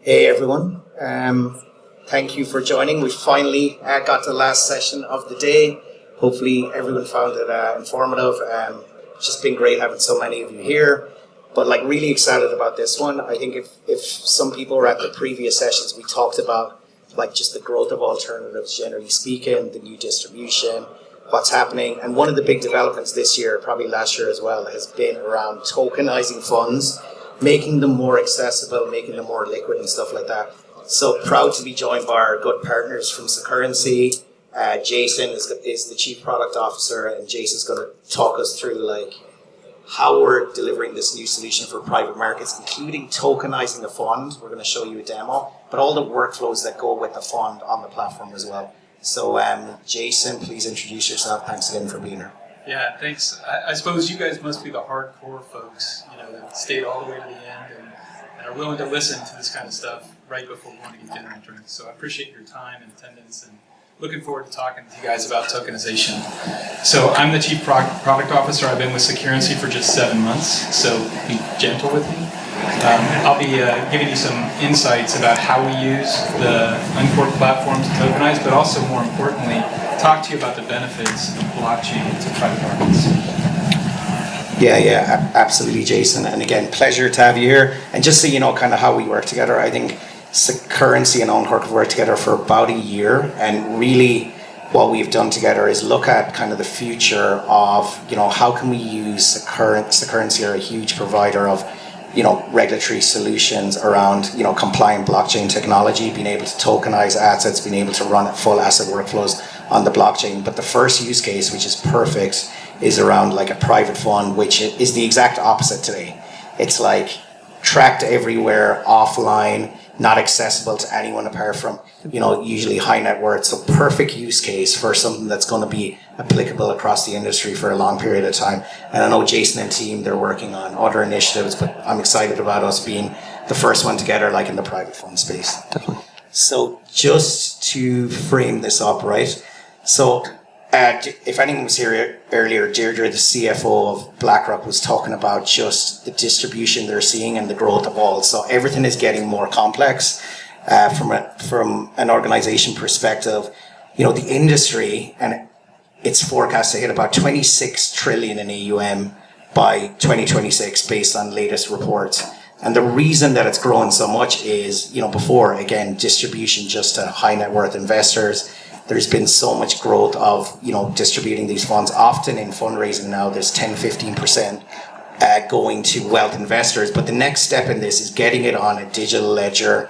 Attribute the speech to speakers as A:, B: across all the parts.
A: Hey everyone, thank you for joining. We finally got to the last session of the day. Hopefully everyone found it informative. It's just been great having so many of you here, but like really excited about this one. I think if some people were at the previous sessions, we talked about like just the growth of alternatives, generally speaking, the new distribution, what's happening. And one of the big developments this year, probably last year as well, has been around tokenizing funds, making them more accessible, making them more liquid and stuff like that. So proud to be joined by our good partners from Securrency. Jason is the Chief Product Officer, and Jason's going to talk us through like how we're delivering this new solution for private markets, including tokenizing the fund. We're going to show you a demo, but all the workflows that go with the fund on the platform as well. So Jason, please introduce yourself. Thanks again for being here.
B: Yeah, thanks. I suppose you guys must be the hardcore folks, that stayed all the way to the end and are willing to listen to this kind of stuff right before going to get dinner and drinks. So I appreciate your time and attendance, and looking forward to talking to you guys about tokenization. So I'm the Chief Product Officer. I've been with Securrency for just 7 months, so be gentle with me. I'll be giving you some insights about how we use the Unqork platform to tokenize, but also more importantly, talk to you about the benefits of blockchain to private markets.
A: Yeah, absolutely, Jason. And again, pleasure to have you here. And just so you know kind of how we work together, I think Securrency and Unqork have worked together for about a year, and really what we've done together is look at kind of the future of, how can we use Securrency are a huge provider of, regulatory solutions around, compliant blockchain technology, being able to tokenize assets, being able to run full asset workflows on the blockchain. But the first use case, which is perfect, is around like a private fund, which is the exact opposite today. It's like tracked everywhere, offline, not accessible to anyone apart from, usually high net worth. So perfect use case for something that's going to be applicable across the industry for a long period of time. And I know Jason and team, they're working on other initiatives, but I'm excited about us being the first one together, like in the private fund space.
C: Definitely.
A: So just to frame this up, right? So if anyone was here earlier, Deirdre, the CFO of BlackRock, was talking about just the distribution they're seeing and the growth of all. So everything is getting more complex from an organization perspective. The industry, and it's forecast to hit about 26 trillion in AUM by 2026 based on latest reports. And the reason that it's growing so much is, before, again, distribution just to high net worth investors. There's been so much growth of, distributing these funds. Often in fundraising now, there's 10, 15% going to wealth investors. But the next step in this is getting it on a digital ledger,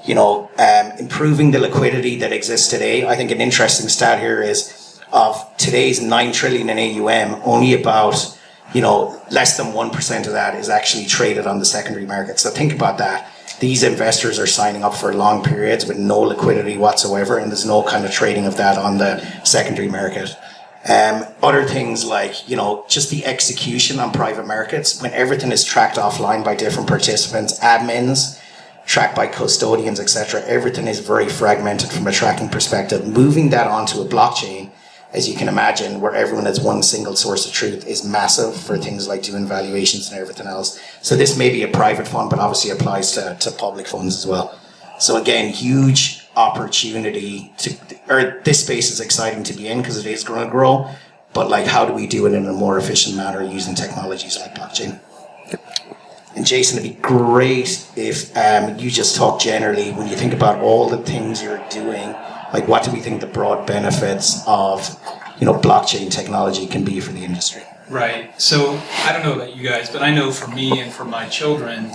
A: improving the liquidity that exists today. I think an interesting stat here is of today's 9 trillion in AUM, only about, less than 1% of that is actually traded on the secondary market. So think about that. These investors are signing up for long periods with no liquidity whatsoever, and there's no kind of trading of that on the secondary market. Other things like, just the execution on private markets, when everything is tracked offline by different participants, admins, tracked by custodians, etc. Everything is very fragmented from a tracking perspective. Moving that onto a blockchain, as you can imagine, where everyone has one single source of truth, is massive for things like doing valuations and everything else. So this may be a private fund, but obviously applies to public funds as well. So again, huge opportunity this space is exciting to be in because it is going to grow, but like how do we do it in a more efficient manner using technologies like blockchain? And Jason, it'd be great if you just talk generally, when you think about all the things you're doing, like what do we think the broad benefits of, blockchain technology can be for the industry?
B: Right. So I don't know about you guys, but I know for me and for my children,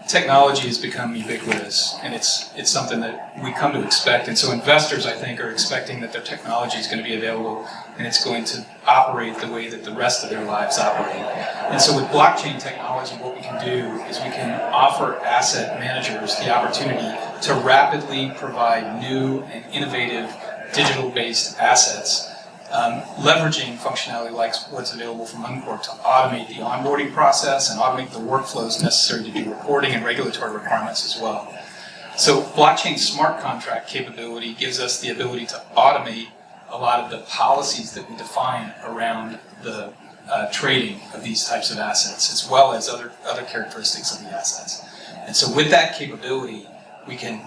B: technology has become ubiquitous, and it's something that we come to expect. And so investors, I think, are expecting that their technology is going to be available and it's going to operate the way that the rest of their lives operate. And so with blockchain technology, what we can do is we can offer asset managers the opportunity to rapidly provide new and innovative digital-based assets, leveraging functionality like what's available from Unqork to automate the onboarding process and automate the workflows necessary to do reporting and regulatory requirements as well. So blockchain smart contract capability gives us the ability to automate a lot of the policies that we define around the trading of these types of assets, as well as other characteristics of the assets. And so with that capability, we can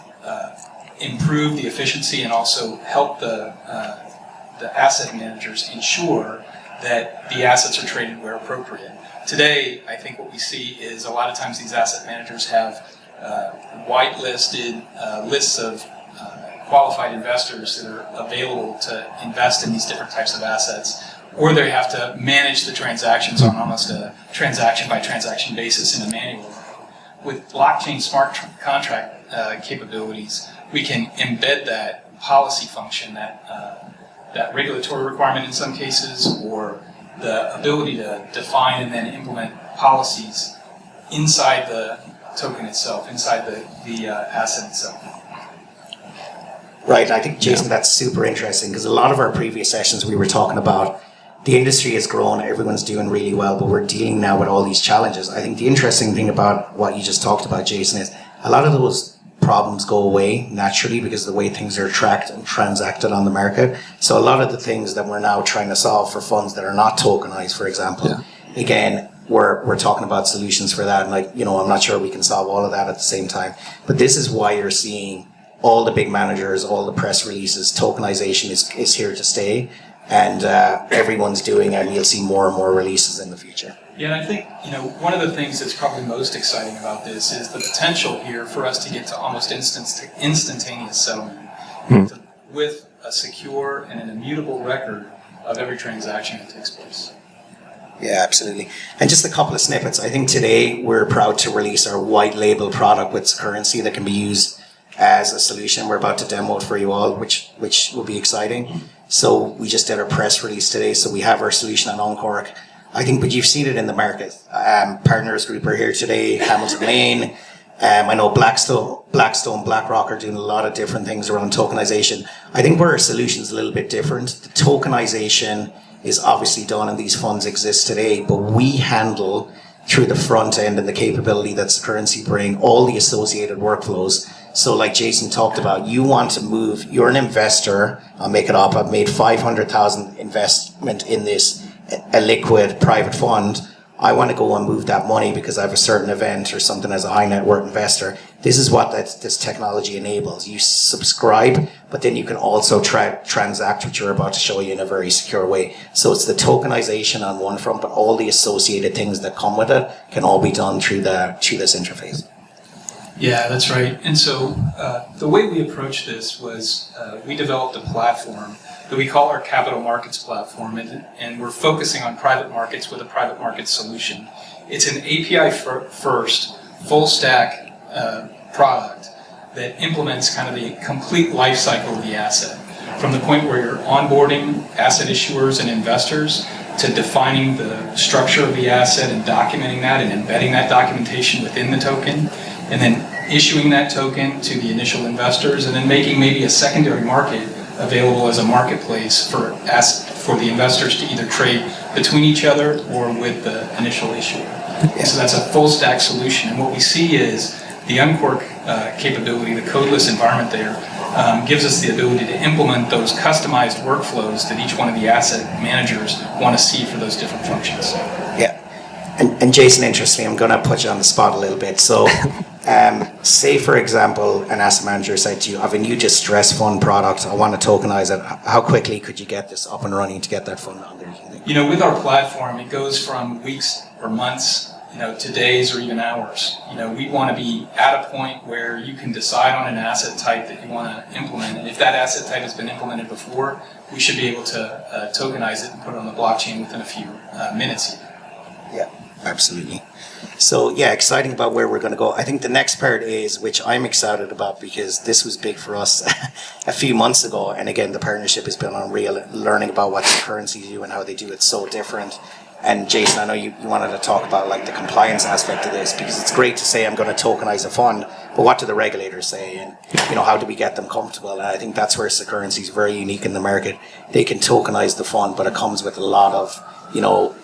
B: improve the efficiency and also help the asset managers ensure that the assets are traded where appropriate. Today, I think what we see is a lot of times these asset managers have whitelisted lists of qualified investors that are available to invest in these different types of assets, or they have to manage the transactions on almost a transaction-by-transaction basis in a manual way. With blockchain smart contract capabilities, we can embed that policy function, that regulatory requirement in some cases, or the ability to define and then implement policies inside the token itself, inside the asset itself.
A: Right, I think, Jason, that's super interesting, because a lot of our previous sessions we were talking about the industry has grown, everyone's doing really well, but we're dealing now with all these challenges. I think the interesting thing about what you just talked about, Jason, is a lot of those problems go away naturally because of the way things are tracked and transacted on the market. So a lot of the things that we're now trying to solve for funds that are not tokenized, for example, again, we're talking about solutions for that. And I'm not sure we can solve all of that at the same time. But this is why you're seeing all the big managers, all the press releases, tokenization is here to stay. And everyone's doing it, and you'll see more and more releases in the future.
B: Yeah, and I think, one of the things that's probably most exciting about this is the potential here for us to get to almost instantaneous settlement with a secure and an immutable record of every transaction that takes place.
A: Yeah, absolutely. And just a couple of snippets. I think today we're proud to release our white label product with Securrency that can be used as a solution. We're about to demo it for you all, which will be exciting. So we just did our press release today. So we have our solution on Unqork. I think, but you've seen it in the market. Partners Group are here today, Hamilton Lane. I know Blackstone, BlackRock are doing a lot of different things around tokenization. I think where our solution is a little bit different. The tokenization is obviously done and these funds exist today, but we handle through the front end and the capability that Securrency bring all the associated workflows. So like Jason talked about, you want to move, you're an investor, I'll make it up, I've made 500,000 investment in this, a liquid private fund. I want to go and move that money because I have a certain event or something as a high net worth investor. This is what this technology enables. You subscribe, but then you can also transact, which you're about to show you in a very secure way. So it's the tokenization on one front, but all the associated things that come with it can all be done through this interface.
B: Yeah, that's right. And so the way we approached this was we developed a platform that we call our capital markets platform, and we're focusing on private markets with a private markets solution. It's an API first, full stack product that implements kind of the complete life cycle of the asset, from the point where you're onboarding asset issuers and investors to defining the structure of the asset and documenting that and embedding that documentation within the token, and then issuing that token to the initial investors, and then making maybe a secondary market available as a marketplace for the investors to either trade between each other or with the initial issuer. Yeah. So that's a full stack solution. And what we see is the Unqork capability, the codeless environment there, gives us the ability to implement those customized workflows that each one of the asset managers want to see for those different functions.
A: Yeah. And Jason, interestingly, I'm going to put you on the spot a little bit. So say, for example, an asset manager said to you, I have a new distress fund product, I want to tokenize it. How quickly could you get this up and running to get that fund on there?
B: With our platform, it goes from weeks or months, to days or even hours. We want to be at a point where you can decide on an asset type that you want to implement. And if that asset type has been implemented before, we should be able to tokenize it and put it on the blockchain within a few minutes.
A: Yeah, absolutely. So yeah, exciting about where we're going to go. I think the next part is, which I'm excited about because this was big for us a few months ago. And again, the partnership has been unreal, learning about what Securrency do and how they do it so different. And Jason, I know you wanted to talk about like the compliance aspect of this, because it's great to say I'm going to tokenize a fund, but what do the regulators say? And how do we get them comfortable? And I think that's where Securrency is very unique in the market. They can tokenize the fund, but it comes with a lot of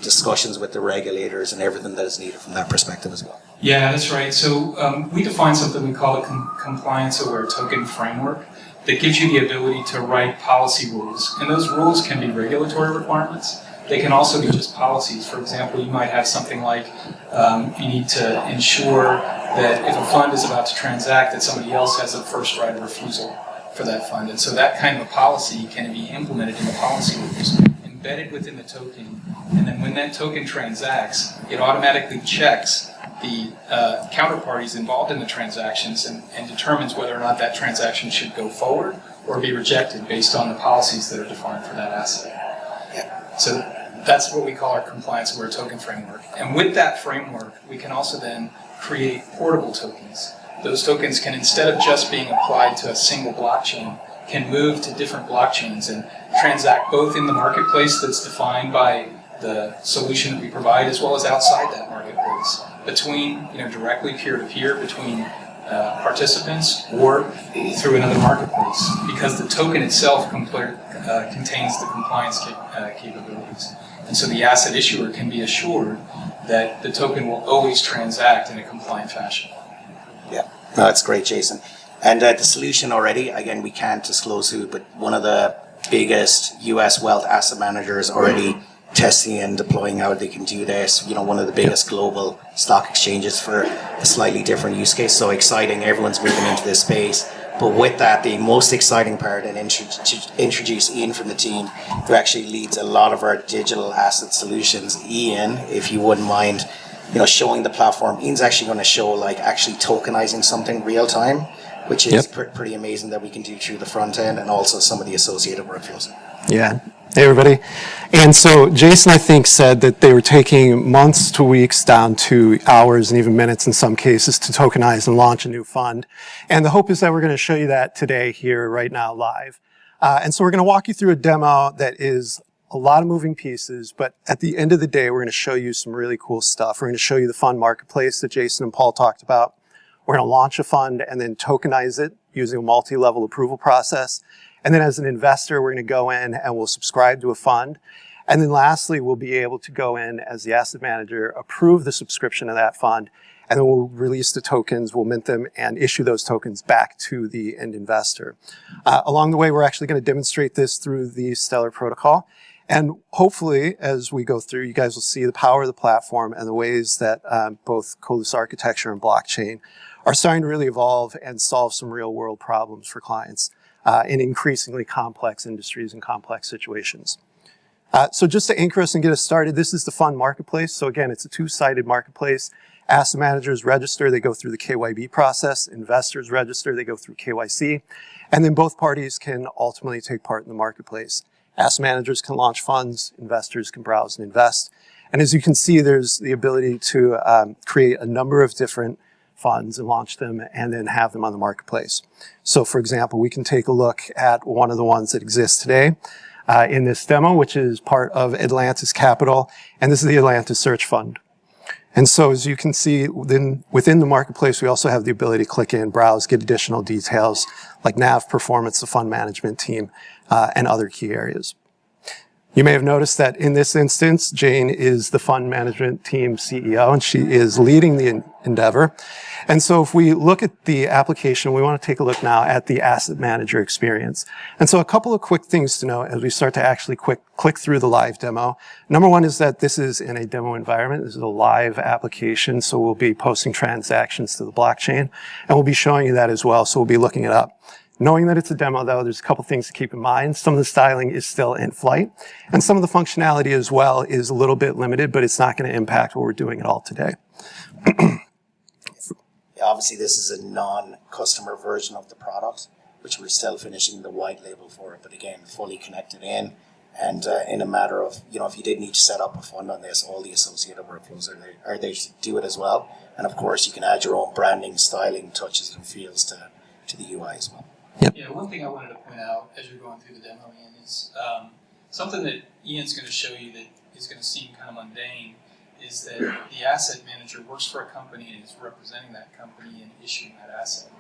A: discussions with the regulators and everything that is needed from that perspective as well.
B: Yeah, that's right. So we define something we call a compliance-aware token framework that gives you the ability to write policy rules. And those rules can be regulatory requirements. They can also be just policies. For example, you might have something like you need to ensure that if a fund is about to transact, that somebody else has a first right of refusal for that fund. And so that kind of a policy can be implemented in the policy rules, embedded within the token, and then when that token transacts, it automatically checks the counterparties involved in the transactions and determines whether or not that transaction should go forward or be rejected based on the policies that are defined for that asset.
A: Yeah.
B: So that's what we call our compliance aware token framework. And with that framework, we can also then create portable tokens. Those tokens can, instead of just being applied to a single blockchain, can move to different blockchains and transact both in the marketplace that's defined by the solution that we provide, as well as outside that marketplace, between, directly peer-to-peer, between participants, or through another marketplace, because the token itself contains the compliance capabilities. And so the asset issuer can be assured that the token will always transact in a compliant fashion.
A: Yeah, no, that's great, Jason. And the solution already, again, we can't disclose who, but one of the biggest US wealth asset managers already testing and deploying how they can do this. One of the biggest global stock exchanges for a slightly different use case. So exciting, everyone's moving into this space. But with that, the most exciting part, and introduce Ian from the team, who actually leads a lot of our digital asset solutions. Ian, if you wouldn't mind, showing the platform. Ian's actually going to show actually tokenizing something real time, which is pretty amazing that we can do through the front end, and also some of the associated workflows.
C: Yeah. Hey, everybody. And so Jason, I think, said that they were taking months to weeks down to hours and even minutes in some cases to tokenize and launch a new fund. And the hope is that we're going to show you that today here right now live. And so we're going to walk you through a demo that is a lot of moving pieces, but at the end of the day, we're going to show you some really cool stuff. We're going to show you the fund marketplace that Jason and Paul talked about. We're going to launch a fund and then tokenize it using a multi-level approval process. And then as an investor, we're going to go in and we'll subscribe to a fund. And then lastly, we'll be able to go in as the asset manager, approve the subscription of that fund, and then we'll release the tokens, we'll mint them, and issue those tokens back to the end investor. Along the way, we're actually going to demonstrate this through the Stellar protocol. And hopefully, as we go through, you guys will see the power of the platform and the ways that both Codeless architecture and blockchain are starting to really evolve and solve some real-world problems for clients in increasingly complex industries and complex situations. So just to anchor us and get us started, this is the fund marketplace. So again, it's a two-sided marketplace. Asset managers register, they go through the KYB process. Investors register, they go through KYC. And then both parties can ultimately take part in the marketplace. Asset managers can launch funds, investors can browse and invest. And as you can see, there's the ability to create a number of different funds and launch them and then have them on the marketplace. So for example, we can take a look at one of the ones that exists today in this demo, which is part of Atlantis Capital, and this is the Atlantis Search Fund. And so as you can see, within the marketplace, we also have the ability to click in, browse, get additional details like NAV performance, the fund management team, and other key areas. You may have noticed that in this instance, Jane is the fund management team CEO, and she is leading the endeavor. And so if we look at the application, we want to take a look now at the asset manager experience. And so a couple of quick things to know as we start to actually click through the live demo. Number one is that this is in a demo environment. This is a live application, so we'll be posting transactions to the blockchain, and we'll be showing you that as well, so we'll be looking it up. Knowing that it's a demo, though, there's a couple things to keep in mind. Some of the styling is still in flight, and some of the functionality as well is a little bit limited, but it's not going to impact what we're doing at all today.
A: Obviously, this is a non-customer version of the product, which we're still finishing the white label for, but again, fully connected in. And in a matter of, if you did need to set up a fund on this, all the associated workflows are there to do it as well. And of course, you can add your own branding, styling, touches, and feels to the UI as well.
C: Yep.
B: Yeah, one thing I wanted to point out as you're going through the demo, Ian, is something that Ian's going to show you that is going to seem kind of mundane, is that the asset manager works for a company and is representing that company and issuing that asset.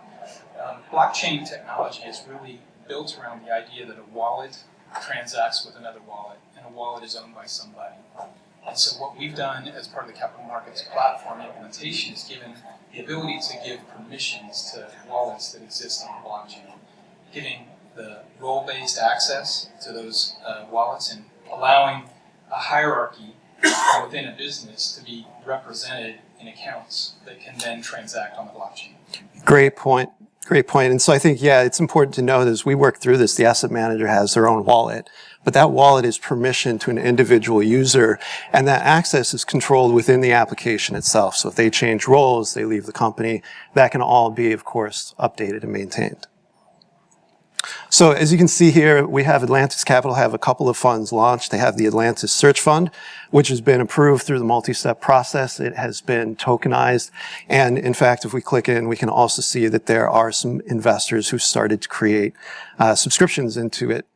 B: Blockchain technology is really built around the idea that a wallet transacts with another wallet, and a wallet is owned by somebody. And so what we've done as part of the capital markets platform implementation is given the ability to give permissions to wallets that exist on the blockchain, giving the role-based access to those wallets and allowing a hierarchy within a business to be represented in accounts that can then transact on the blockchain.
C: Great point. Great point. And so I think, yeah, it's important to know that as we work through this, the asset manager has their own wallet, but that wallet is permission to an individual user, and that access is controlled within the application itself. So if they change roles, they leave the company, that can all be, of course, updated and maintained. So as you can see here, we have Atlantis Capital have a couple of funds launched. They have the Atlantis Search Fund, which has been approved through the multi-step process. It has been tokenized. And in fact, if we click in, we can also see that there are some investors who started to create subscriptions into it.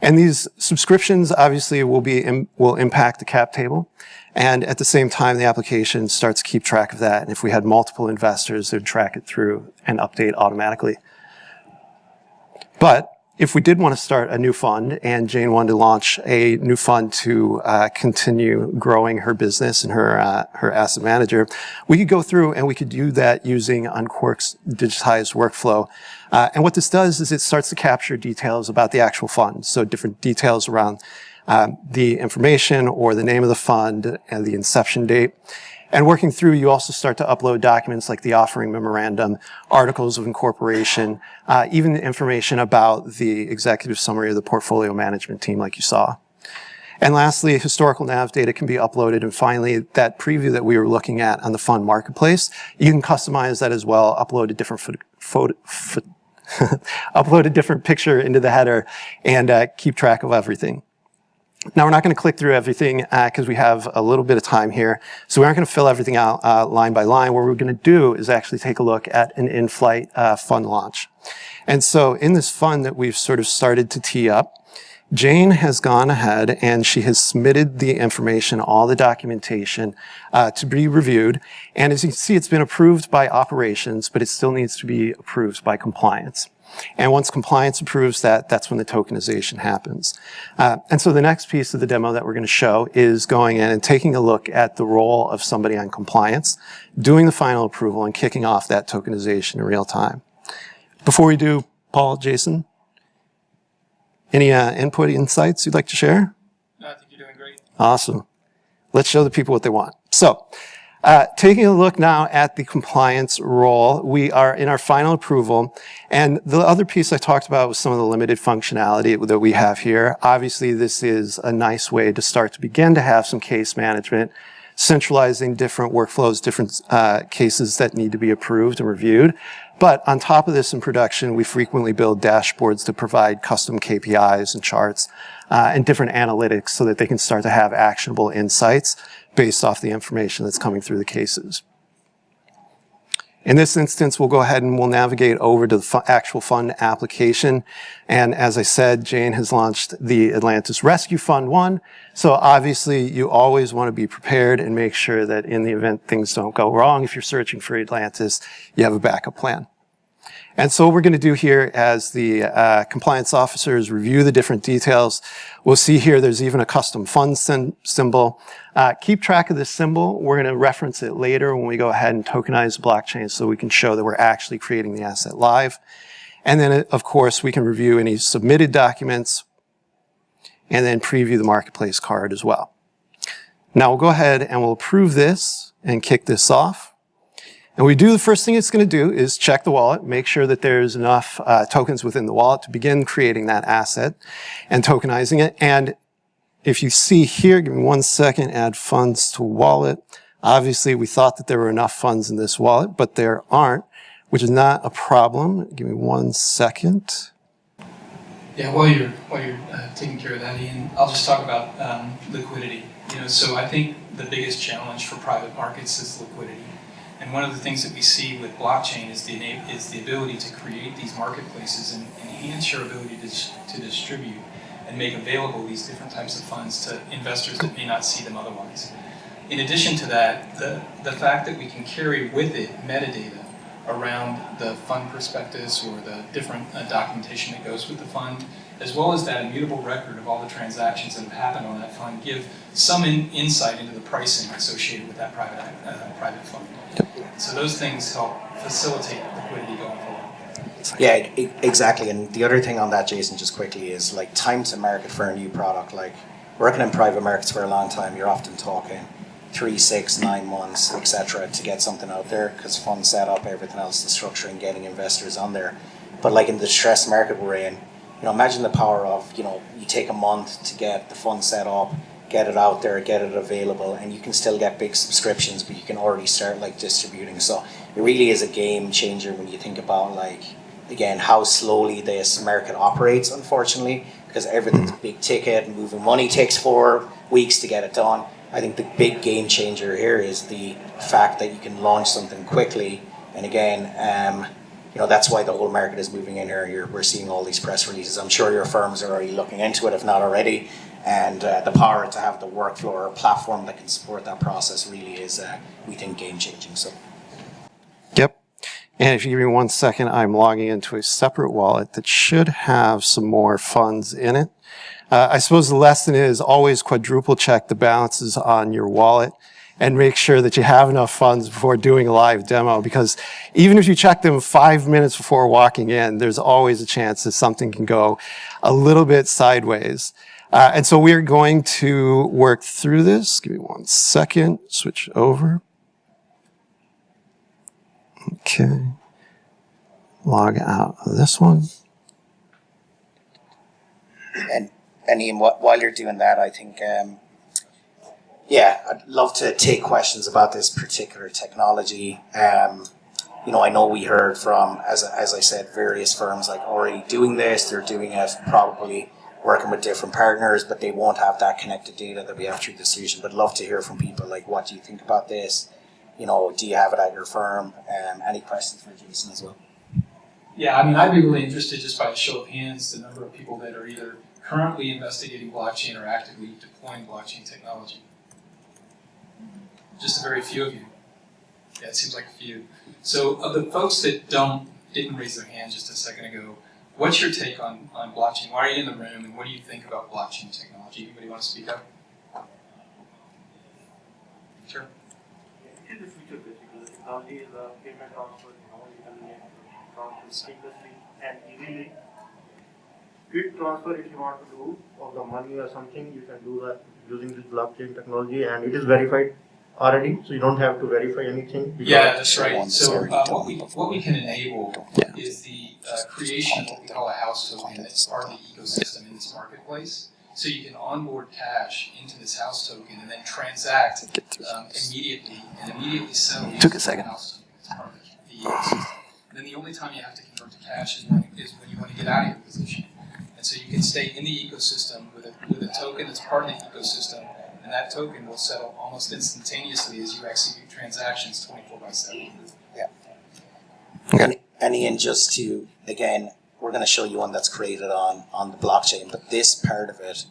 C: And these subscriptions obviously will impact the cap table. And at the same time, the application starts to keep track of that. And if we had multiple investors, they'd track it through and update automatically. But if we did want to start a new fund and Jane wanted to launch a new fund to continue growing her business and her asset manager, we could go through and we could do that using Unqork's digitized workflow. And what this does is it starts to capture details about the actual fund. So different details around the information or the name of the fund and the inception date. And working through, you also start to upload documents like the offering memorandum, articles of incorporation, even the information about the executive summary of the portfolio management team like you saw. And lastly, historical NAV data can be uploaded. And finally, that preview that we were looking at on the fund marketplace, you can customize that as well, upload a different upload a different picture into the header and keep track of everything. Now, we're not going to click through everything because we have a little bit of time here. So we aren't going to fill everything out line by line. What we're going to do is actually take a look at an in-flight fund launch. And so in this fund that we've sort of started to tee up, Jane has gone ahead and she has submitted the information, all the documentation to be reviewed. And as you can see, it's been approved by operations, but it still needs to be approved by compliance. And once compliance approves that, that's when the tokenization happens. And so the next piece of the demo that we're going to show is going in and taking a look at the role of somebody on compliance, doing the final approval, and kicking off that tokenization in real time. Before we do, Paul, Jason, any input, insights you'd like to share?
B: No, I think you're doing great.
C: Awesome. Let's show the people what they want. So, taking a look now at the compliance role, we are in our final approval. And the other piece I talked about was some of the limited functionality that we have here. Obviously, this is a nice way to start to begin to have some case management, centralizing different workflows, different cases that need to be approved and reviewed. But on top of this in production, we frequently build dashboards to provide custom KPIs and charts and different analytics so that they can start to have actionable insights based off the information that's coming through the cases. In this instance, we'll go ahead and we'll navigate over to the actual fund application. And as I said, Jane has launched the Atlantis Rescue Fund 1. So obviously, you always want to be prepared and make sure that in the event things don't go wrong, if you're searching for Atlantis, you have a backup plan. And so what we're going to do here as the compliance officers review the different details, we'll see here there's even a custom fund symbol. Keep track of this symbol. We're going to reference it later when we go ahead and tokenize the blockchain so we can show that we're actually creating the asset live. And then, of course, we can review any submitted documents and then preview the marketplace card as well. Now we'll go ahead and we'll approve this and kick this off. And the first thing it's going to do is check the wallet, make sure that there's enough tokens within the wallet to begin creating that asset and tokenizing it. And if you see here, give me 1 second, add funds to wallet. Obviously, we thought that there were enough funds in this wallet, but there aren't, which is not a problem. Give me 1 second.
B: Yeah, while you're taking care of that, Ian, I'll just talk about liquidity. So I think the biggest challenge for private markets is liquidity. And one of the things that we see with blockchain is the ability to create these marketplaces and enhance your ability to distribute and make available these different types of funds to investors that may not see them otherwise. In addition to that, the fact that we can carry with it metadata around the fund prospectus or the different documentation that goes with the fund, as well as that immutable record of all the transactions that have happened on that fund, give some insight into the pricing associated with that private fund. So those things help facilitate liquidity going forward.
A: Yeah, exactly. And the other thing on that, Jason, just quickly, is like time to market for a new product. Like working in private markets for a long time, you're often talking 3, 6, 9 months, etc., to get something out there, because fund setup, everything else, the structuring, getting investors on there. But like in the distressed market we're in, imagine the power of, you take a month to get the fund set up, get it out there, get it available, and you can still get big subscriptions, but you can already start like distributing. So it really is a game changer when you think about again, how slowly this market operates, unfortunately, because everything's big ticket and moving money takes 4 weeks to get it done. I think the big game changer here is the fact that you can launch something quickly. And again, that's why the whole market is moving in here. We're seeing all these press releases. I'm sure your firms are already looking into it, if not already. And the power to have the workflow or platform that can support that process really is, we think, game changing. So.
C: Yep. And if you give me 1 second, I'm logging into a separate wallet that should have some more funds in it. I suppose the lesson is always quadruple check the balances on your wallet and make sure that you have enough funds before doing a live demo, because even if you check them 5 minutes before walking in, there's always a chance that something can go a little bit sideways. And so we're going to work through this. Give me 1 second, switch over. Okay. Log out of this one.
A: And Ian, while you're doing that, I think, I'd love to take questions about this particular technology. I know we heard from, as I said, various firms already doing this. They're doing it probably working with different partners, but they won't have that connected data that we have through the solution. But love to hear from people, what do you think about this? Do you have it at your firm? Any questions for Jason as well?
B: Yeah, I'd be really interested, just by a show of hands, the number of people that are either currently investigating blockchain or actively deploying blockchain technology. Just a very few of you. Yeah, it seems like a few. So of the folks that didn't raise their hand just a second ago, what's your take on blockchain? Why are you in the room, and what do you think about blockchain technology? Anybody want to speak up? Sure.
D: It is the future, basically. The technology is a payment transfer, you can transfer seamlessly and easily. Quick transfer, if you want to do of the money or something, you can do that using this blockchain technology, and it is verified already, so you don't have to verify anything.
B: Yeah, that's right. So what we can enable is the creation of what we call a house token that's part of the ecosystem in this marketplace. So you can onboard cash into this house token and then transact immediately and immediately sell the house token as part of the ecosystem. And then the only time you have to convert to cash is when you want to get out of your position. And so you can stay in the ecosystem with a token that's part of the ecosystem, and that token will settle almost instantaneously as you execute transactions 24/7.
A: Yeah. Okay. And Ian, just to, again, we're going to show you one that's created on the blockchain, but this part of it,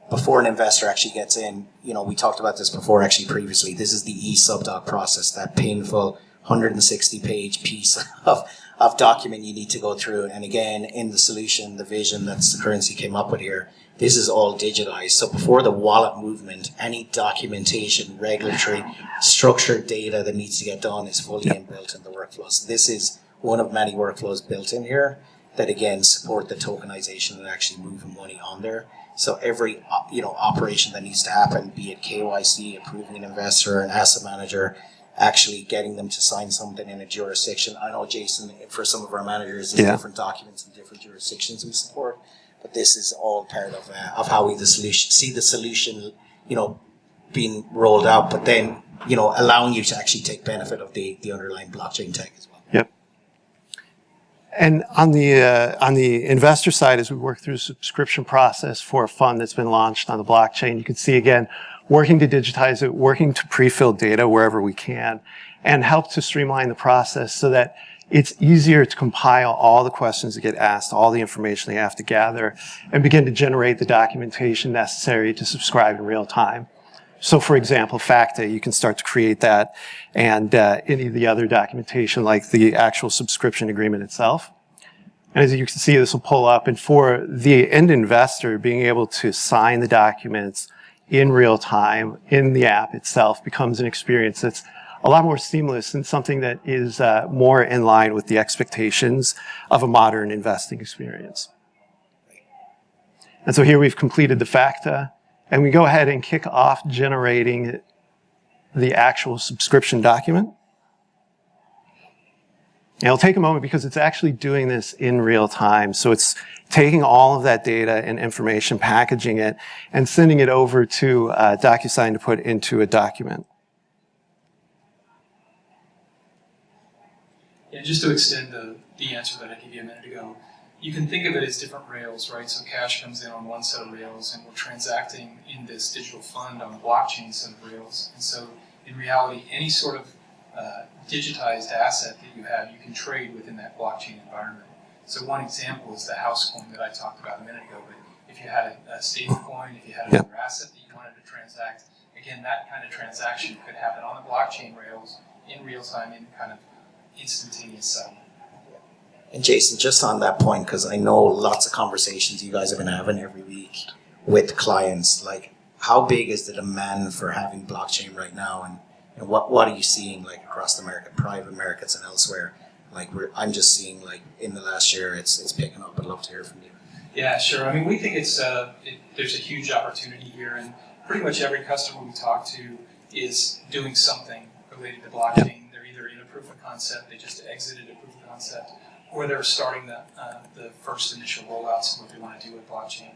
A: before an investor actually gets in, we talked about this before actually previously, this is the e-subdoc process, that painful 160-page piece of document you need to go through. And again, in the solution, the vision that Securrency came up with here, this is all digitized. So before the wallet movement, any documentation, regulatory, structured data that needs to get done is fully inbuilt in the workflow. So this is one of many workflows built in here that again support the tokenization and actually moving money on there. So every operation that needs to happen, be it KYC, approving an investor, an asset manager, actually getting them to sign something in a jurisdiction. I know, Jason, for some of our managers, there's different documents in different jurisdictions we support, but this is all part of how we see the solution, being rolled out, but then, allowing you to actually take benefit of the underlying blockchain tech as well.
C: Yep. And on the investor side, as we work through the subscription process for a fund that's been launched on the blockchain, you can see again, working to digitize it, working to pre-fill data wherever we can, and help to streamline the process so that it's easier to compile all the questions that get asked, all the information they have to gather, and begin to generate the documentation necessary to subscribe in real time. So for example, FACTA, you can start to create that, and any of the other documentation like the actual subscription agreement itself. And as you can see, this will pull up, and for the end investor, being able to sign the documents in real time in the app itself becomes an experience that's a lot more seamless and something that is more in line with the expectations of a modern investing experience. And so here we've completed the FACTA, and we go ahead and kick off generating the actual subscription document. And it'll take a moment because it's actually doing this in real time. So it's taking all of that data and information, packaging it, and sending it over to DocuSign to put into a document.
B: Yeah, just to extend the answer that I gave you a minute ago, you can think of it as different rails, right? So cash comes in on one set of rails, and we're transacting in this digital fund on a blockchain set of rails. And so in reality, any sort of digitized asset that you have, you can trade within that blockchain environment. So one example is the house coin that I talked about a minute ago. But if you had a stable coin, if you had another asset that you wanted to transact, again, that kind of transaction could happen on the blockchain rails in real time in kind of instantaneous settlement.
A: And Jason, just on that point, because I know lots of conversations you guys have been having every week with clients, like how big is the demand for having blockchain right now, and what are you seeing like across the market, private markets and elsewhere? Like I'm just seeing like in the last year it's picking up. I'd love to hear from you.
B: Yeah, sure. I mean, we think there's a huge opportunity here, and pretty much every customer we talk to is doing something related to blockchain. Yep. They're either in a proof of concept, they just exited a proof of concept, or they're starting the first initial rollouts of what they want to do with blockchain.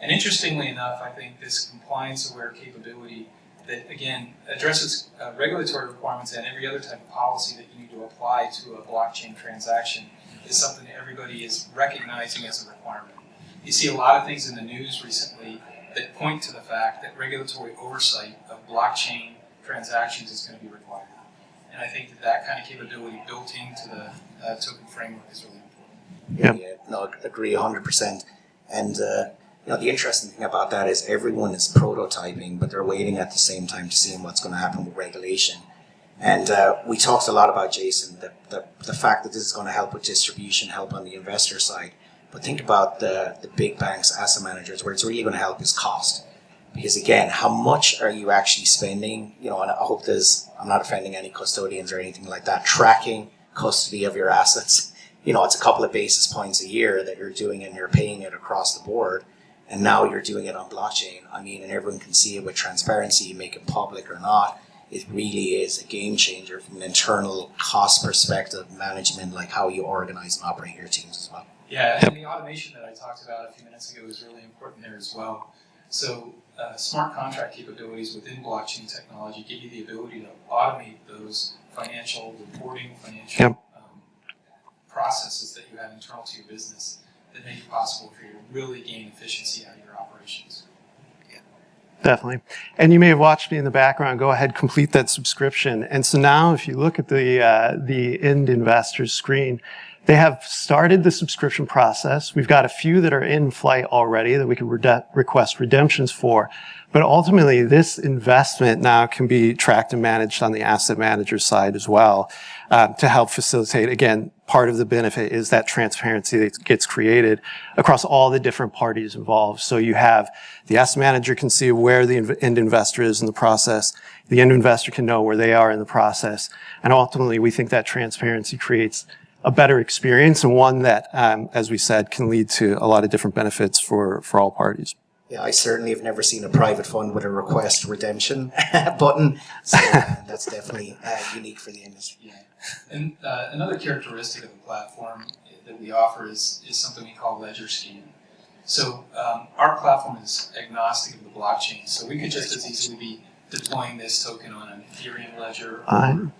B: And interestingly enough, I think this compliance-aware capability that, again, addresses regulatory requirements and every other type of policy that you need to apply to a blockchain transaction is something that everybody is recognizing as a requirement. You see a lot of things in the news recently that point to the fact that regulatory oversight of blockchain transactions is going to be required. And I think that kind of capability built into the token framework is really important.
A: Yeah, no, I agree 100%. And the interesting thing about that is everyone is prototyping, but they're waiting at the same time to see what's going to happen with regulation. And we talked a lot about, Jason, the fact that this is going to help with distribution, help on the investor side. But think about the big banks, asset managers, where it's really going to help is cost. Because again, how much are you actually spending? And I hope I'm not offending any custodians or anything like that, tracking custody of your assets. It's a couple of basis points a year that you're doing and you're paying it across the board. And now you're doing it on blockchain. I mean, and everyone can see it with transparency, you make it public or not. It really is a game changer from an internal cost perspective, management, like how you organize and operate your teams as well.
B: Yeah, and the automation that I talked about a few minutes ago is really important there as well. So smart contract capabilities within blockchain technology give you the ability to automate those financial reporting, financial processes that you have internal to your business that make it possible for you to really gain efficiency out of your operations.
C: Definitely. And you may have watched me in the background. Go ahead, complete that subscription. And so now if you look at the end investor's screen, they have started the subscription process. We've got a few that are in flight already that we can request redemptions for. But ultimately, this investment now can be tracked and managed on the asset manager side as well, to help facilitate. Again, part of the benefit is that transparency that gets created across all the different parties involved. So you have the asset manager can see where the end investor is in the process. The end investor can know where they are in the process. And ultimately, we think that transparency creates a better experience, and one that, as we said, can lead to a lot of different benefits for all parties.
A: Yeah, I certainly have never seen a private fund with a request redemption button, so that's definitely unique for the industry.
B: Yeah. And another characteristic of the platform that we offer is something we call ledger scan. So our platform is agnostic of the blockchain, so we could just as easily be deploying this token on an Ethereum ledger or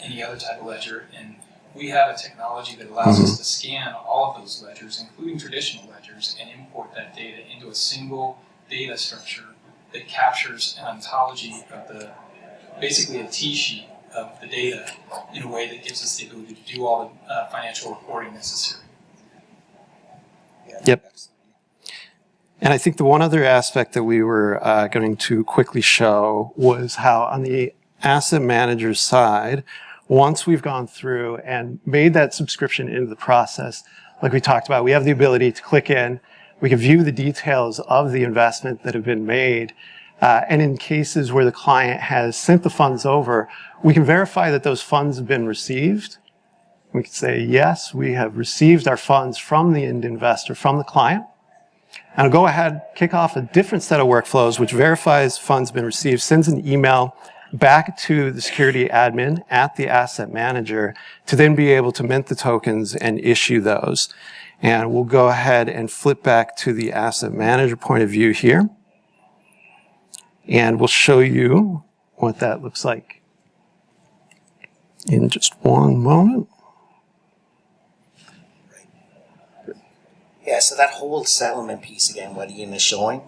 B: any other type of ledger, and we have a technology that allows us to scan all of those ledgers, including traditional ledgers, and import that data into a single data structure that captures an ontology of basically a T-sheet of the data in a way that gives us the ability to do all the financial reporting necessary.
C: Yep. And I think the one other aspect that we were going to quickly show was how on the asset manager side, once we've gone through and made that subscription into the process, like we talked about, we have the ability to click in, we can view the details of the investment that have been made, and in cases where the client has sent the funds over, we can verify that those funds have been received. We can say, yes, we have received our funds from the end investor, from the client. And I'll go ahead, kick off a different set of workflows, which verifies funds have been received, sends an email back to the security admin at the asset manager to then be able to mint the tokens and issue those. And we'll go ahead and flip back to the asset manager point of view here. And we'll show you what that looks like in just one moment.
A: Yeah, so that whole settlement piece again, what Ian is showing,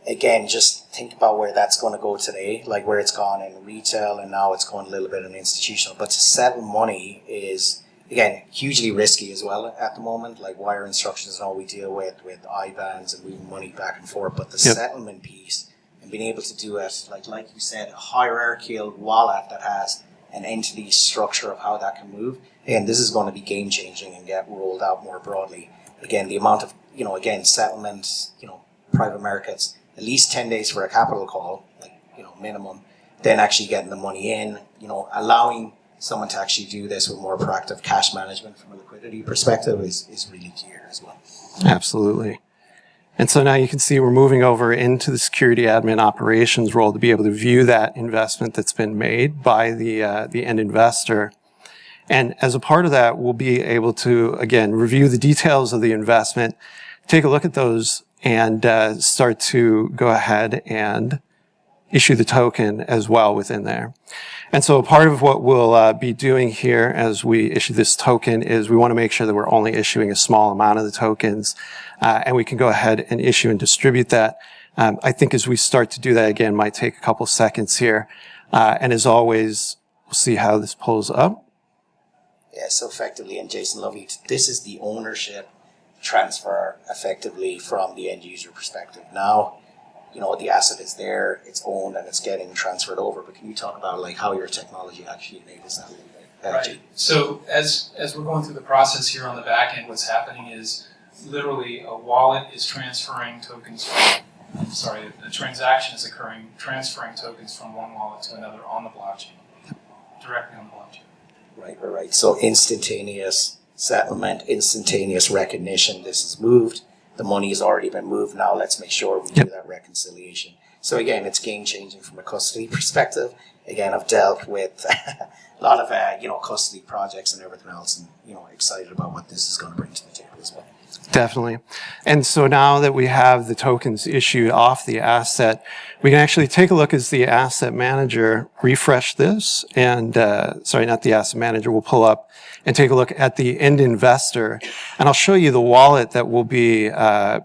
A: again, just think about where that's going to go today, like where it's gone in retail and now it's going a little bit in institutional. But to settle money is, again, hugely risky as well at the moment, like wire instructions and all we deal with IBANs and moving money back and forth. But the settlement piece and being able to do it, like you said, a hierarchical wallet that has an entity structure of how that can move, and this is going to be game changing and get rolled out more broadly. Again, the amount of, settlement, private markets, at least 10 days for a capital call, minimum, then actually getting the money in, allowing someone to actually do this with more proactive cash management from a liquidity perspective is really key here as well.
C: Absolutely. And so now you can see we're moving over into the security admin operations role to be able to view that investment that's been made by the end investor. And as a part of that, we'll be able to, again, review the details of the investment, take a look at those, and start to go ahead and issue the token as well within there. And so part of what we'll be doing here as we issue this token is we want to make sure that we're only issuing a small amount of the tokens, and we can go ahead and issue and distribute that. I think as we start to do that, again, might take a couple seconds here. And as always, we'll see how this pulls up.
A: Yeah, so effectively, and Jason, lovely, this is the ownership transfer effectively from the end user perspective. Now, the asset is there, it's owned, and it's getting transferred over. But can you talk about how your technology actually enables that a little bit?
B: Right. So as we're going through the process here on the back end, what's happening is literally a wallet is transferring tokens a transaction is occurring, transferring tokens from one wallet to another on the blockchain, directly on the blockchain.
A: Right. So instantaneous settlement, instantaneous recognition. This is moved. The money has already been moved. Now let's make sure we do that reconciliation. So again, it's game changing from a custody perspective. Again, I've dealt with a lot of custody projects and everything else, and excited about what this is going to bring to the table as well.
C: Definitely. And so now that we have the tokens issued off the asset, we can actually take a look as the asset manager, refresh this, and, not the asset manager, we'll pull up and take a look at the end investor. And I'll show you the wallet that we'll be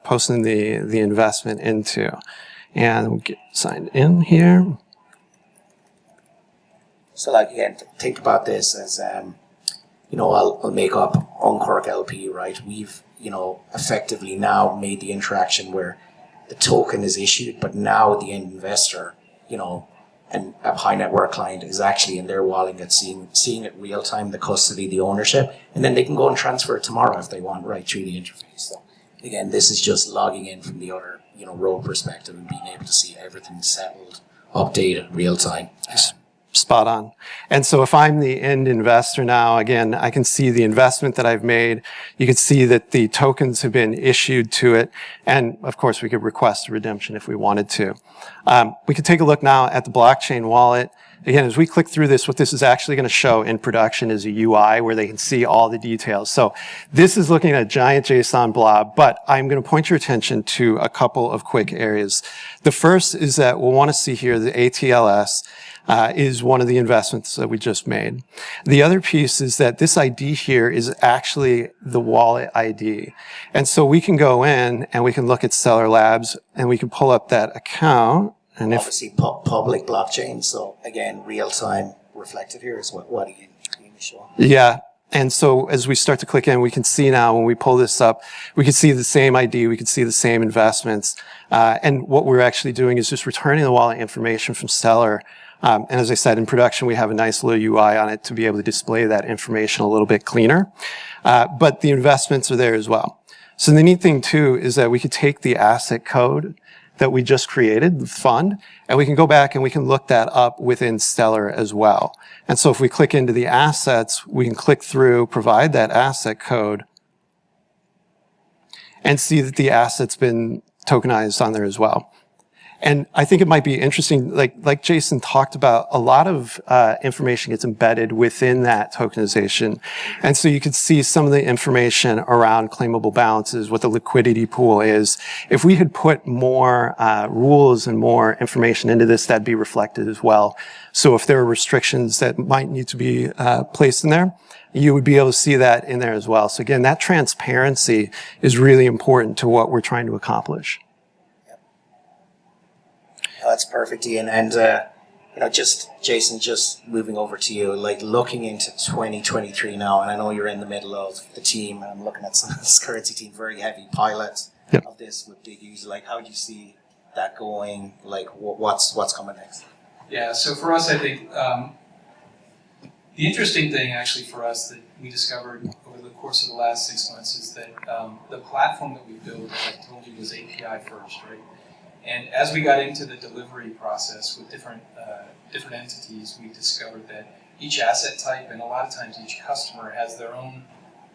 C: posting the investment into. And we'll get signed in here.
A: So again, think about this as, I'll make up Unqork LP, right? We've, effectively now made the interaction where the token is issued, but now the end investor, and a high net worth client is actually in their wallet and seeing it real time, the custody, the ownership, and then they can go and transfer it tomorrow if they want, right through the interface. So again, this is just logging in from the other, role perspective and being able to see everything settled, updated, real time.
C: Spot on. And so if I'm the end investor now, again, I can see the investment that I've made. You can see that the tokens have been issued to it. And of course, we could request a redemption if we wanted to. We could take a look now at the blockchain wallet. Again, as we click through this, what this is actually going to show in production is a UI where they can see all the details. So this is looking at a giant JSON blob, but I'm going to point your attention to a couple of quick areas. The first is that we'll want to see here the ATLS. Is one of the investments that we just made. The other piece is that this ID here is actually the wallet ID. And so we can go in and we can look at Stellar Labs and we can pull up that account. And
A: obviously public blockchain, so again, real time reflected here is what again you show.
C: Yeah. And so as we start to click in, we can see now when we pull this up, we can see the same ID, we can see the same investments. And what we're actually doing is just returning the wallet information from Stellar. And as I said, in production, we have a nice little UI on it to be able to display that information a little bit cleaner. But the investments are there as well. So the neat thing too is that we could take the asset code that we just created, the fund, and we can go back and we can look that up within Stellar as well. And so if we click into the assets, we can click through, provide that asset code, and see that the asset's been tokenized on there as well. And I think it might be interesting, like Jason talked about, a lot of information gets embedded within that tokenization. And so you could see some of the information around claimable balances, what the liquidity pool is. If we had put more rules and more information into this, that'd be reflected as well. So if there are restrictions that might need to be placed in there, you would be able to see that in there as well. So again, that transparency is really important to what we're trying to accomplish.
A: Oh, that's perfect, Ian. And, just Jason, just moving over to you, like looking into 2023 now, and I know you're in the middle of the team, and I'm looking at some of this currency team, very heavy pilots of this with big users. Like, how do you see that going? Like, what's coming next?
B: Yeah, so for us, I think the interesting thing actually for us that we discovered over the course of the last 6 months is that the platform that we built, as I told you, was API first, right? And as we got into the delivery process with different entities, we discovered that each asset type and a lot of times each customer has their own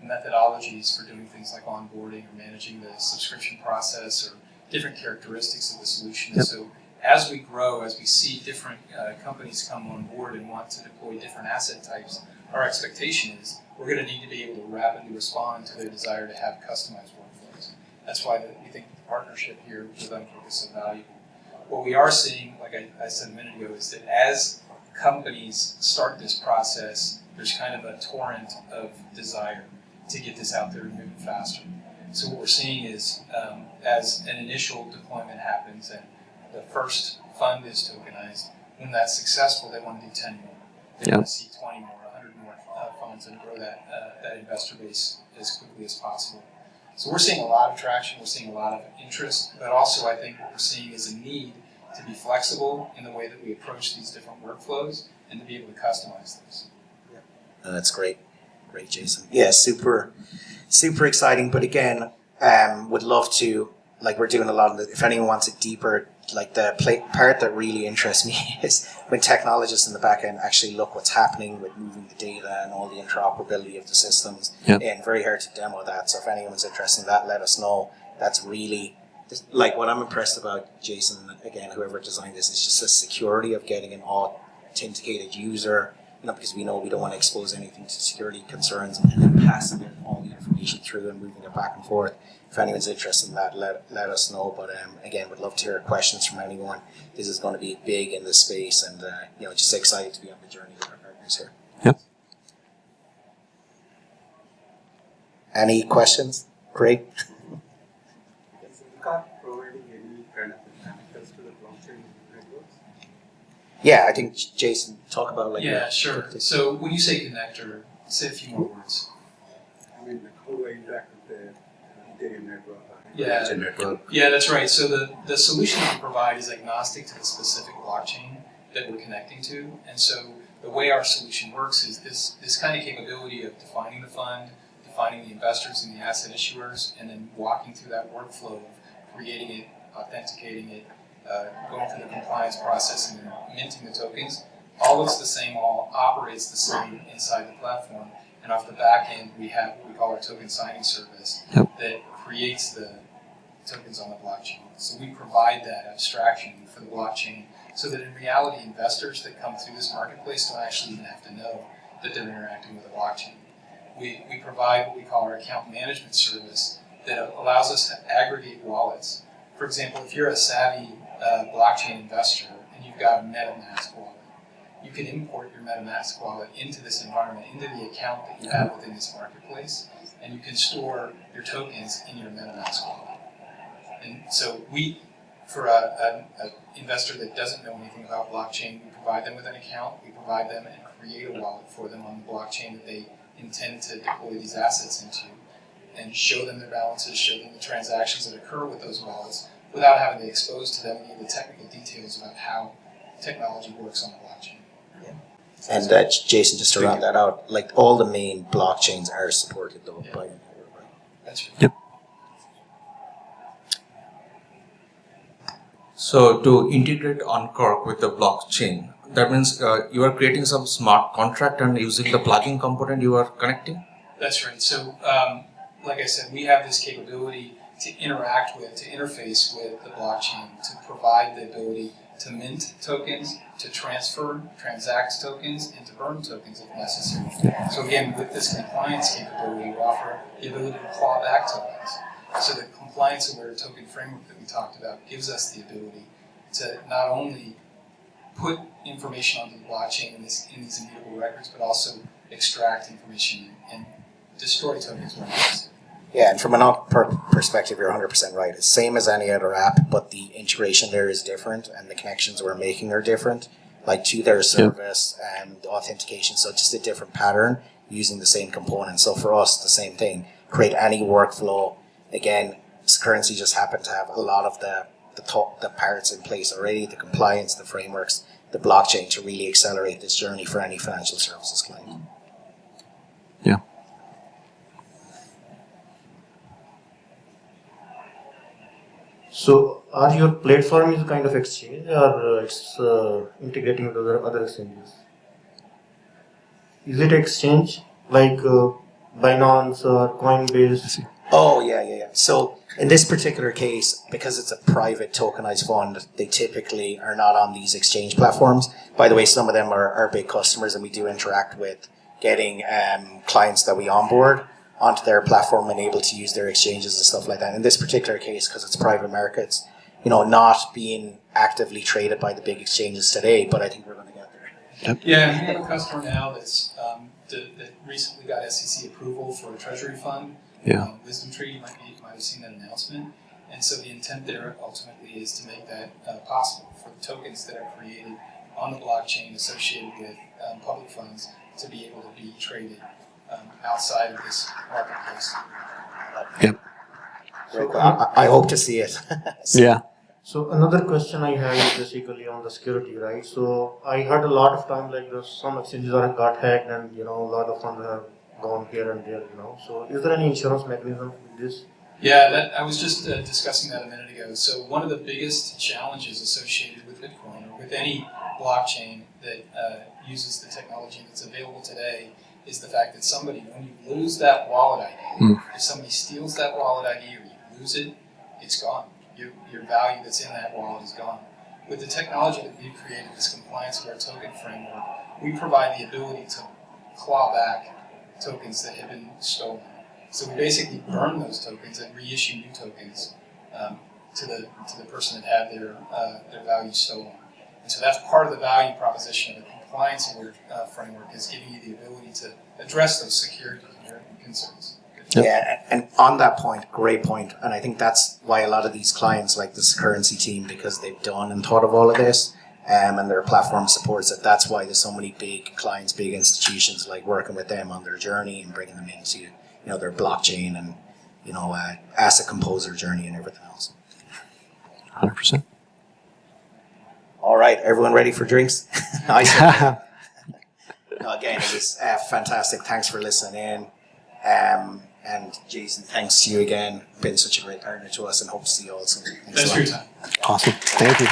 B: methodologies for doing things like onboarding or managing the subscription process or different characteristics of the solution.
C: Yep.
B: So as we grow, as we see different companies come on board and want to deploy different asset types, our expectation is we're going to need to be able to rapidly respond to their desire to have customized workflows. That's why we think the partnership here with Unqork is so valuable. What we are seeing, like I said a minute ago, is that as companies start this process, there's kind of a torrent of desire to get this out there and move it faster. So what we're seeing is as an initial deployment happens and the first fund is tokenized, when that's successful, they want to do 10 more. They want to see 20 more, 100 more funds and grow that investor base as quickly as possible. So we're seeing a lot of traction, we're seeing a lot of interest, but also I think what we're seeing is a need to be flexible in the way that we approach these different workflows and to be able to customize those.
A: That's great. Great, Jason. Yeah, super exciting. But again, would love to, like we're doing a lot of the, if anyone wants it deeper, like the part that really interests me is when technologists in the back end actually look what's happening with moving the data and all the interoperability of the systems.
C: Yep.
A: And very hard to demo that. So if anyone's interested in that, let us know. That's really, like what I'm impressed about, Jason, again, whoever designed this, is just the security of getting an authenticated user, because we know we don't want to expose anything to security concerns, and then passing all the information through and moving it back and forth. If anyone's interested in that, let us know. But again, would love to hear questions from anyone. This is going to be big in this space, and just excited to be on the journey with our partners here.
C: Yep.
A: Any questions? Great.
E: Providing any kind of connectors to the blockchain networks?
A: Yeah, I think Jason, talk about
B: Yeah, sure. So when you say connector, say a few more words.
E: I mean, like, how do I interact with the Ethereum network?
B: Yeah.
E: Network?
B: Yeah, that's right. So the solution that we provide is agnostic to the specific blockchain that we're connecting to. And so the way our solution works is this kind of capability of defining the fund, defining the investors and the asset issuers, and then walking through that workflow of creating it, authenticating it, going through the compliance process and then minting the tokens. All looks the same, all operates the same inside the platform. And off the back end, we have what we call our token signing service that creates the tokens on the blockchain. So we provide that abstraction for the blockchain so that in reality, investors that come through this marketplace don't actually even have to know that they're interacting with a blockchain. We provide what we call our account management service that allows us to aggregate wallets. For example, if you're a savvy blockchain investor and you've got a MetaMask wallet, you can import your MetaMask wallet into this environment, into the account that you have within this marketplace, and you can store your tokens in your MetaMask wallet. And so for an investor that doesn't know anything about blockchain, we provide them with an account, we provide them and create a wallet for them on the blockchain that they intend to deploy these assets into, and show them their balances, show them the transactions that occur with those wallets without having to expose to them any of the technical details about how technology works on the blockchain.
A: And Jason, just to round that out, like all the main blockchains are supported though by Unqork, right?
B: That's right.
C: Yep.
F: So to integrate Unqork with the blockchain, that means you are creating some smart contract and using the plugin component you are connecting?
B: That's right. So, like I said, we have this capability to interact with, to interface with the blockchain, to provide the ability to mint tokens, to transfer, transact tokens, and to burn tokens if necessary. So again, with this compliance capability, we offer the ability to claw back tokens. So the compliance-aware token framework that we talked about gives us the ability to not only put information onto the blockchain in these immutable records, but also extract information and destroy tokens where necessary.
A: Yeah, and from an Unqork perspective, you're 100% right. It's same as any other app, but the integration there is different, and the connections we're making are different, like to their service and authentication. So just a different pattern using the same components. So for us, the same thing. Create any workflow. Again, Securrency just happened to have a lot of the parts in place already, the compliance, the frameworks, the blockchain to really accelerate this journey for any financial services client.
C: Yeah.
D: So, are your platform is kind of exchange, or it's integrating with other exchanges? Is it exchange like Binance or Coinbase?
A: Oh, yeah. So in this particular case, because it's a private tokenized fund, they typically are not on these exchange platforms. By the way, some of them are big customers, and we do interact with getting clients that we onboard onto their platform and able to use their exchanges and stuff like that. In this particular case, because it's private markets, not being actively traded by the big exchanges today, but I think we're going to get there.
B: Yeah, we have a customer now that recently got SEC approval for a treasury fund.
C: Yeah.
B: Wisdom Tree, you might have seen that announcement. And so the intent there ultimately is to make that possible for the tokens that are created on the blockchain associated with public funds to be able to be traded outside of this marketplace.
C: Yep.
A: So, I hope to see it.
C: Yeah.
D: So another question I have is basically on the security, right? So I heard a lot of time like some exchanges are got hacked, and a lot of funds have gone here and there. So is there any insurance mechanism with this?
B: Yeah, I was just discussing that a minute ago. So one of the biggest challenges associated with Bitcoin or with any blockchain that uses the technology that's available today is the fact that when you lose that wallet ID, if somebody steals that wallet ID or you lose it, it's gone. Your value that's in that wallet is gone. With the technology that we've created, this compliance-aware token framework, we provide the ability to claw back tokens that have been stolen. So we basically burn those tokens and reissue new tokens to the person that had their value stolen. And so that's part of the value proposition of the compliance-aware framework, is giving you the ability to address those security concerns.
A: Yeah, and on that point, great point. And I think that's why a lot of these clients, like the Securrency team, because they've done and thought of all of this, and their platform supports it. That's why there's so many big clients, big institutions, like working with them on their journey and bringing them into, their blockchain and, asset composer journey and everything else.
C: 100%.
A: All right, everyone ready for drinks? Again, it was fantastic. Thanks for listening in. And Jason, thanks to you again. Been such a great partner to us, and hope to see you all soon. Thanks
B: Thanks for your time.
C: Awesome. Thank you.